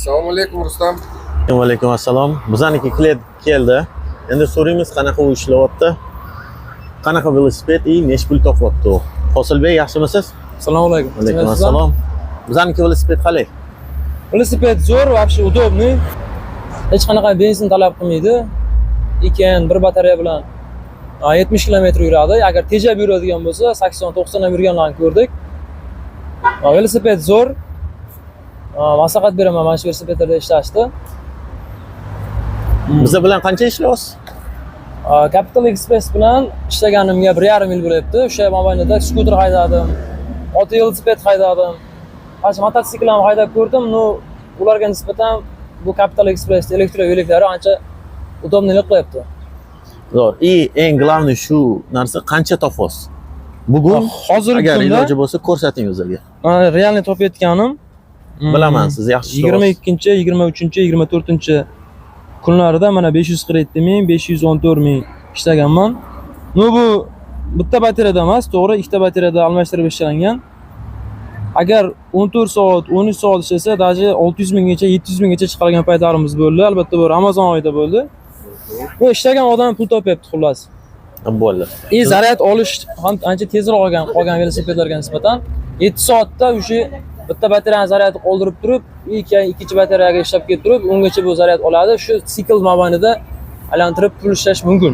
Assalomu alaykum Rustam. Va alaykum assalom. Bizaniki klient keldi. Endi so'raymiz qanaqa u ishlayapti. Qanaqa velosiped necha pul topyapti u? Hosilbek, yaxshimisiz? Assalomu alaykum. Va alaykum assalom. Bizaniki velosiped qalay? Velosiped zo'r, вообще удобный. Hech qanaqa benzin talab qilmaydi. Ekan bir batareya bilan 70 km yuradi. Agar tejab yuradigan bo'lsa 80-90 ham yurganlarni ko'rdik. Velosiped zo'r. Maslahat beraman mana shu velosipedlarda ishlashni. Biza bilan qancha ishlayapsiz? Capital Express bilan ishlaganimga 1,5 yil bo'lyapti. O'sha mobaynida skuter haydadim, ota velosiped haydadim. Hozir mototsikl ham haydab ko'rdim. Ularga nisbatan bu Capital Express elektroyo'liklari ancha udobnilik qilyapti. Zo'r. Eng главный shu narsa qancha topasiz? Bugun hozirgi agar kunda iloji bo'lsa ko'rsating o'zingizga. Realniy topayotganim Bilaman, siz yaxshi ishlayapsiz. 22, 23, 24 kunlarida mana 547 ming, 514 ming ishlaganman. Bu bitta batareyada emas, to'g'ri, ikkita batareyada almashtirib ishlangan. Agar 14 soat, 13 soat ishlasa, даже 600 minggacha, 700 minggacha chiqargan paytlarimiz bo'ldi. Albatta bu Amazon oyida bo'ldi. Bu ishlagan odam pul topyapti xullas. Bo'ldi. Zaryad olish ham ancha tezroq qolgan velosipedlarga nisbatan 7 soatda o'sha bitta batareyani zaryadni qoldirib turib, ikkinchi batareyaga ishlab kelib turib, ungacha bu zaryad oladi. Shu sikl mobaynida aylantirib pul ishlash mumkin.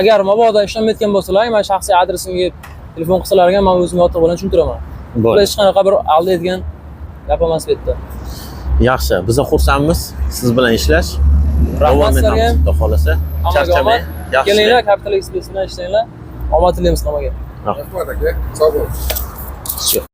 Agar mabodo ishlamayotgan bo'lsalar, men shaxsiy adresimga telefon qilsalarga men o'zim yotiq bilan tushuntiraman. Bu hech qanaqa bir aldaydigan gap emas bu yerda. Yaxshi, biz xursandmiz siz bilan ishlash. Rahmat sizlarga. Xudo xolasa, charchamang. Yaxshi. Kelinglar, Capital Express bilan ishlanglar. Omad tilaymiz hammaga. Rahmat aka. Sog' bo'ling.